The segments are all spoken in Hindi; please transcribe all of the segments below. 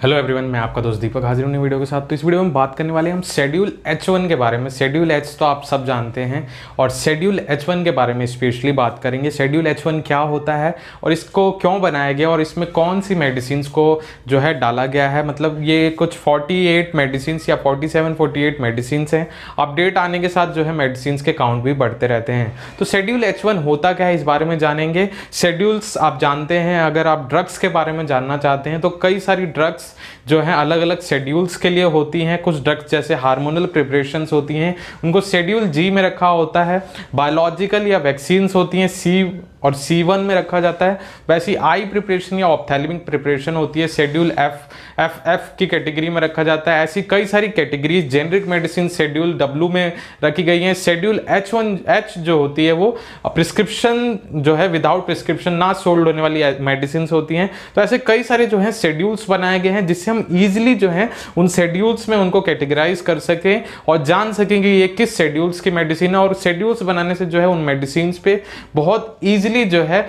हेलो एवरीवन, मैं आपका दोस्त दीपक हाजिर हूँ वीडियो के साथ। तो इस वीडियो में बात करने वाले हैं हम शेड्यूल H1 के बारे में। शेड्यूल H तो आप सब जानते हैं और शेड्यूल H1 के बारे में स्पेशली बात करेंगे। शेड्यूल H1 क्या होता है और इसको क्यों बनाया गया और इसमें कौन सी मेडिसिन को जो है डाला गया है। मतलब ये कुछ 48 मेडिसिन या 47-48 मेडिसिन हैं। अपडेट आने के साथ जो है मेडिसिन के काउंट भी बढ़ते रहते हैं। तो शेड्यूल H1 होता क्या है, इस बारे में जानेंगे। शेड्यूल्स आप जानते हैं, अगर आप ड्रग्स के बारे में जानना चाहते हैं तो कई सारी ड्रग्स जो है अलग अलग शेड्यूल्स के लिए होती हैं। कुछ ड्रग्स जैसे हार्मोनल प्रिपरेशंस होती हैं, उनको शेड्यूल जी में रखा होता है। बायोलॉजिकल या वैक्सीन्स होती हैं सी और C1 में रखा जाता है। वैसी आई प्रिपरेशन या ऑप्थेल्मिक प्रिपरेशन होती है, शेड्यूल एफ की कैटेगरी में रखा जाता है। ऐसी कई सारी categories, generic medicine schedule W में रखी गई हैं। शेड्यूल H जो होती है वो प्रिस्क्रिप्शन जो है विदाउट प्रिस्क्रिप्शन ना सोल्ड होने वाली मेडिसिन होती हैं। तो ऐसे कई सारे जो है शेड्यूल्स बनाए गए हैं जिससे हम ईजिली जो है उन शेड्यूल्स में उनको कैटेगराइज कर सकें और जान सकें कि ये किस शेड्यूल्स की मेडिसिन है। और शेड्यूल्स बनाने से जो है उन मेडिसिन पे बहुत ईजिली जो है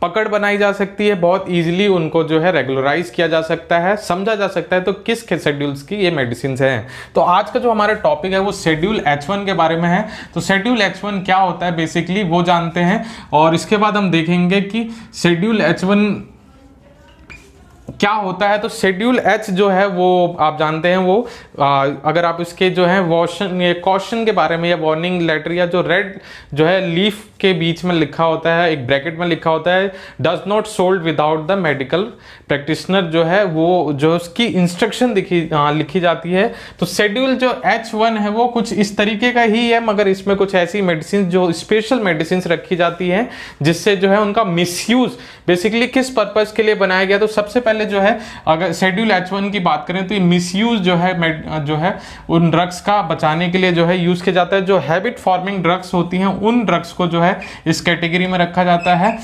पकड़ बनाई जा सकती है, बहुत इजीली उनको जो है रेगुलराइज किया जा सकता है, समझा जा सकता है तो किस शेड्यूल्स की ये मेडिसिन हैं। तो आज का जो हमारा टॉपिक है वो शेड्यूल H1 के बारे में है। तो शेड्यूल H1 क्या होता है बेसिकली वो जानते हैं और इसके बाद हम देखेंगे कि शेड्यूल H1 क्या होता है। तो शेड्यूल H जो है वो आप जानते हैं वो अगर आप इसके जो है कॉशन के बारे में या वार्निंग लेटर या जो रेड जो है लीफ के बीच में लिखा होता है, एक ब्रैकेट में लिखा होता है does not sold without the medical practitioner जो है वो जो उसकी इंस्ट्रक्शन लिखी जाती है। तो शेड्यूल जो H1 है वो कुछ इस तरीके का ही है, मगर इसमें कुछ ऐसी मेडिसिन जो स्पेशल मेडिसिन रखी जाती हैं जिससे जो है उनका मिसयूज बेसिकली किस पर्पज के लिए बनाया गया। तो सबसे पहले जो है अगर शेड्यूल H1 की बात करें तो ये मिसयूज जो है उन ड्रग्स का बचाने के लिए जो है यूज किया जाता है। जो हैबिट फॉर्मिंग ड्रग्स होती हैं उन ड्रग्स को जो है इस कैटेगरी में रखा जाता है।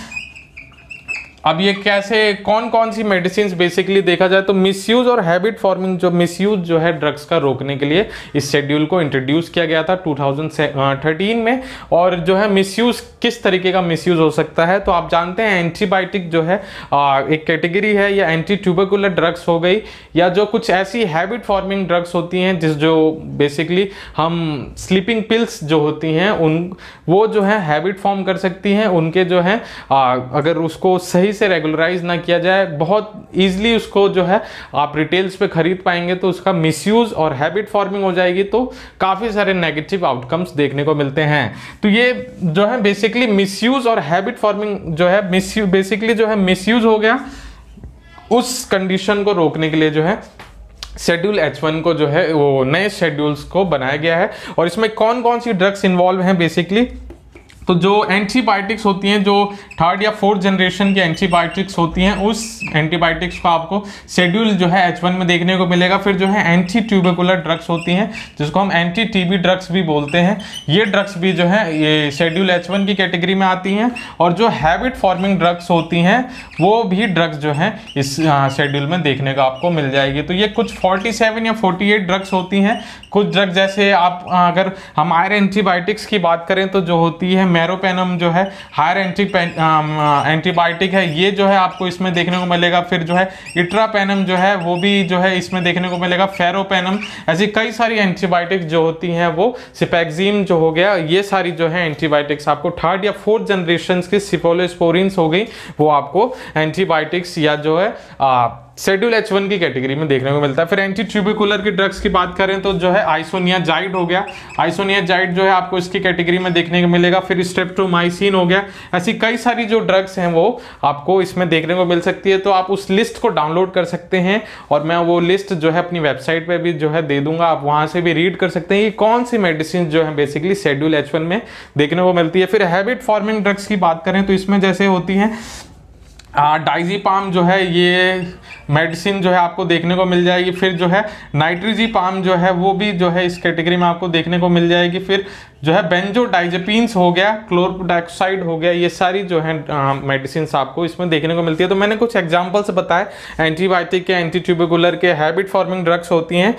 अब ये कैसे कौन कौन सी मेडिसिन बेसिकली देखा जाए तो मिसयूज और हैबिट फॉर्मिंग जो मिसयूज जो है ड्रग्स का रोकने के लिए इस शेड्यूल को इंट्रोड्यूस किया गया था 2013 में। और जो है मिसयूज किस तरीके का मिसयूज हो सकता है तो आप जानते हैं एंटीबायोटिक जो है एक कैटेगरी है, या एंटी ट्यूबरकुलर ड्रग्स हो गई, या जो कुछ ऐसी हैबिट फॉर्मिंग ड्रग्स होती हैं जिस जो बेसिकली हम स्लीपिंग पिल्स जो होती हैं वो जो है हैबिट फॉर्म कर सकती हैं। उनके जो है अगर उसको सही से रेगुलराइज ना किया जाए बहुत इजीली उसको जो है आप रिटेल्स पे खरीद पाएंगे तो उसका मिसयूज और हैबिट फॉर्मिंग हो जाएगी, तो काफी सारे नेगेटिव आउटकम्स देखने को मिलते हैं। तो ये जो है बेसिकली मिसयूज और हैबिट फॉर्मिंग जो है बेसिकली जो है मिसयूज हो गया, उस कंडीशन को रोकने के लिए जो है शेड्यूल H1 को जो है वो नए शेड्यूल्स को बनाया गया है। और इसमें कौन कौन सी ड्रग्स इन्वॉल्व हैं बेसिकली, तो जो एंटीबायोटिक्स होती हैं, जो 3rd या 4th जनरेशन की एंटीबायोटिक्स होती हैं, उस एंटीबायोटिक्स को आपको शेड्यूल जो है H1 में देखने को मिलेगा। फिर जो है एंटी ट्यूबरकुलर ड्रग्स होती हैं जिसको हम एंटी TB ड्रग्स भी बोलते हैं, ये ड्रग्स भी जो है ये शेड्यूल H1 की कैटेगरी में आती हैं। और जो हैबिट फॉर्मिंग ड्रग्स होती हैं वो भी ड्रग्स जो है इस शेड्यूल में देखने को आपको मिल जाएगी। तो ये कुछ 47 या 48 ड्रग्स होती हैं। कुछ ड्रग्स जैसे आप अगर हम हायर एंटीबायोटिक्स की बात करें तो जो होती है मेरोपेनम जो है हायर एंटीबायोटिक है, ये जो है आपको इसमें देखने को मिलेगा। फिर जो है इट्रापेनम जो है वो भी जो है इसमें देखने को मिलेगा, फेरोपेनम, ऐसी कई सारी एंटीबायोटिक्स जो होती हैं वो सिपेक्सिम जो हो गया, ये सारी जो है एंटीबायोटिक्स आपको 3rd या 4th जनरेशन की सिफोलोस्पोरिन्स हो गई, वो आपको एंटीबायोटिक्स या जो है शेड्यूल H1 की कैटेगरी में देखने को मिलता है। फिर एंटी ट्यूबरकुलर की ड्रग्स की बात करें तो जो है आइसोनियाजाइड हो गया, आइसोनियाजाइड जो है आपको इसकी कैटेगरी में देखने को मिलेगा। फिर स्ट्रेप्टोमाइसिन हो गया, ऐसी कई सारी जो ड्रग्स हैं वो आपको इसमें देखने को मिल सकती है। तो आप उस लिस्ट को डाउनलोड कर सकते हैं और मैं वो लिस्ट जो है अपनी वेबसाइट पर भी जो है दे दूंगा, आप वहां से भी रीड कर सकते हैं कि कौन सी मेडिसिन जो है बेसिकली शेड्यूल H1 में देखने को मिलती है। फिर हैबिट फॉर्मिंग ड्रग्स की बात करें तो इसमें जैसे होती हैं डाइजीपाम जो है ये मेडिसिन जो है आपको देखने को मिल जाएगी। फिर जो है नाइट्रोजीपाम जो है वो भी जो है इस कैटेगरी में आपको देखने को मिल जाएगी। फिर जो है बेंजोडाइजेपिन्स हो गया, क्लोरोडाइऑक्साइड हो गया, ये सारी जो है मेडिसिन आपको इसमें देखने को मिलती है। तो मैंने कुछ एग्जांपल्स बताए एंटीबायोटिक के, एंटी ट्यूबरकुलर के, हैबिट फॉर्मिंग ड्रग्स होती हैं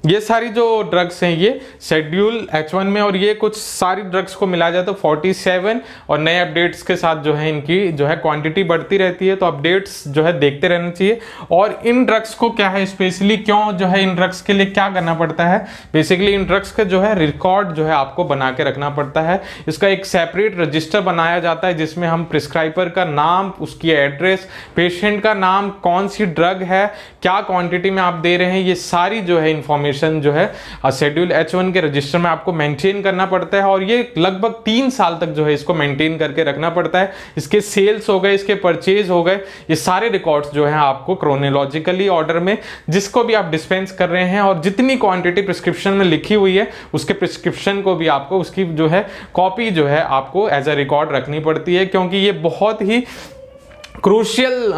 ये सारी जो ड्रग्स हैं ये शेड्यूल H1 में, और ये कुछ सारी ड्रग्स को मिला जाए तो 47, और नए अपडेट्स के साथ जो है इनकी जो है क्वांटिटी बढ़ती रहती है, तो अपडेट्स जो है देखते रहना चाहिए। और इन ड्रग्स को क्या है स्पेशली क्यों जो है इन ड्रग्स के लिए क्या करना पड़ता है, बेसिकली इन ड्रग्स का जो है रिकॉर्ड जो है आपको बना के रखना पड़ता है। इसका एक सेपरेट रजिस्टर बनाया जाता है जिसमें हम प्रिस्क्राइबर का नाम, उसकी एड्रेस, पेशेंट का नाम, कौन सी ड्रग है, क्या क्वांटिटी में आप दे रहे हैं, ये सारी जो है इंफॉर्मेशन जो है शेड्यूल H1 के रजिस्टर में आपको मेंटेन करना पड़ता है। और ये लगभग 3 साल तक जो है इसको मेंटेन करके रखना पड़ता है। इसके सेल्स हो गए, इसके परचेज हो गए, ये सारे रिकॉर्ड्स जो है आपको क्रोनोलॉजिकली ऑर्डर में जिसको भी आप डिस्पेंस कर रहे हैं और जितनी क्वांटिटी प्रिस्क्रिप्शन में लिखी हुई है उसके प्रिस्क्रिप्शन को भी आपको उसकी जो है कॉपी जो है आपको एज अ रिकॉर्ड रखनी पड़ती है, क्योंकि ये बहुत ही क्रूशियल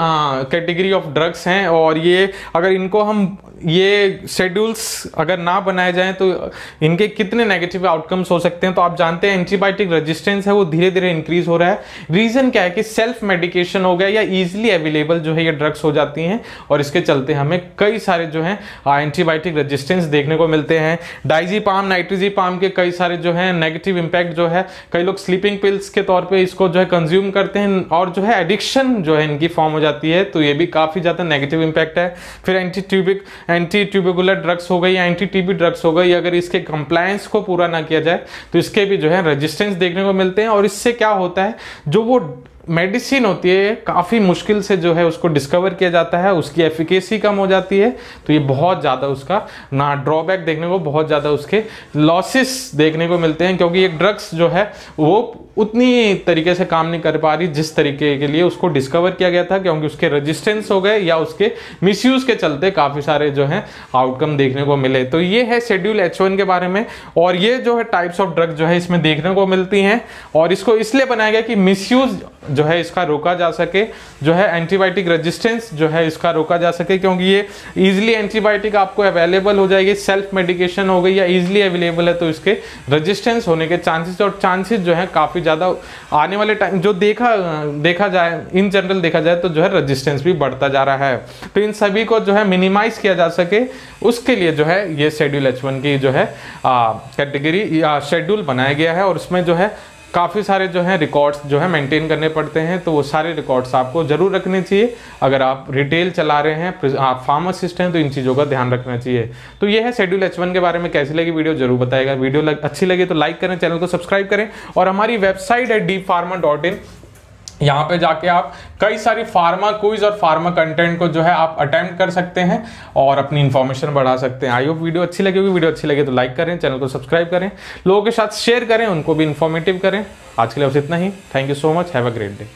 कैटेगरी ऑफ ड्रग्स हैं। और ये अगर इनको हम ये शेड्यूल्स अगर ना बनाए जाएं तो इनके कितने नेगेटिव आउटकम्स हो सकते हैं। तो आप जानते हैं एंटीबायोटिक रेजिस्टेंस है वो धीरे धीरे इंक्रीज हो रहा है। रीजन क्या है कि सेल्फ मेडिकेशन हो गया या इजीली अवेलेबल जो है ये ड्रग्स हो जाती हैं, और इसके चलते हमें कई सारे जो है एंटीबायोटिक रेजिस्टेंस देखने को मिलते हैं। डाइजीपाम, नाइट्रोजीपाम के कई सारे जो है नेगेटिव इंपैक्ट जो है, कई लोग स्लीपिंग पिल्स के तौर पर इसको जो है कंज्यूम करते हैं और जो है एडिक्शन जो है इनकी फॉर्म हो जाती है, तो ये भी काफी ज्यादा नेगेटिव इंपैक्ट है। फिर एंटी ट्यूबिकुलर ड्रग्स हो गई या एंटी टीबी ड्रग्स हो गई, अगर इसके कंप्लायंस को पूरा ना किया जाए तो इसके भी जो है रेजिस्टेंस देखने को मिलते हैं। और इससे क्या होता है, जो वो मेडिसिन होती है काफ़ी मुश्किल से जो है उसको डिस्कवर किया जाता है, उसकी एफिकेसी कम हो जाती है, तो ये बहुत ज़्यादा उसका ना ड्रॉबैक देखने को, बहुत ज़्यादा उसके लॉसेस देखने को मिलते हैं, क्योंकि ये ड्रग्स जो है वो उतनी तरीके से काम नहीं कर पा रही जिस तरीके के लिए उसको डिस्कवर किया गया था, क्योंकि उसके रेजिस्टेंस हो गए या उसके मिसयूज के चलते काफ़ी सारे जो है आउटकम देखने को मिले। तो ये है शेड्यूल H1 के बारे में, और ये जो है टाइप्स ऑफ ड्रग जो है इसमें देखने को मिलती हैं, और इसको इसलिए बनाया गया कि मिसयूज जो है इसका रोका जा सके, जो है एंटीबायोटिक रेजिस्टेंस जो है इसका रोका जा सके, क्योंकि ये इजीली एंटीबायोटिक आपको अवेलेबल हो जाएगी, सेल्फ मेडिकेशन हो गई या इजीली अवेलेबल है, तो इसके रेजिस्टेंस होने के चांसेस जो है काफ़ी ज़्यादा आने वाले टाइम जो देखा जाए, इन जनरल देखा जाए तो जो है रेजिस्टेंस भी बढ़ता जा रहा है। तो इन सभी को जो है मिनिमाइज किया जा सके उसके लिए जो है ये शेड्यूल H1 की जो है कैटेगरी या शेड्यूल बनाया गया है, और उसमें जो है काफ़ी सारे जो है रिकॉर्ड्स जो है मेंटेन करने पड़ते हैं। तो वो सारे रिकॉर्ड्स आपको जरूर रखने चाहिए। अगर आप रिटेल चला रहे हैं, आप फार्मासिस्ट हैं, तो इन चीज़ों का ध्यान रखना चाहिए। तो ये है शेड्यूल H1 के बारे में। कैसी लगी वीडियो जरूर बताएगा। वीडियो अच्छी लगी तो लाइक करें, चैनल को सब्सक्राइब करें, और हमारी वेबसाइट है deepharma.in, यहाँ पे जाके आप कई सारी फार्मा क्विज और फार्मा कंटेंट को जो है आप अटेम्प्ट कर सकते हैं और अपनी इन्फॉर्मेशन बढ़ा सकते हैं। आई होप वीडियो अच्छी लगी होगी। वीडियो अच्छी लगे तो लाइक करें, चैनल को सब्सक्राइब करें, लोगों के साथ शेयर करें, उनको भी इन्फॉर्मेटिव करें। आज के लिए बस इतना ही। Thank you so much. Have a great day.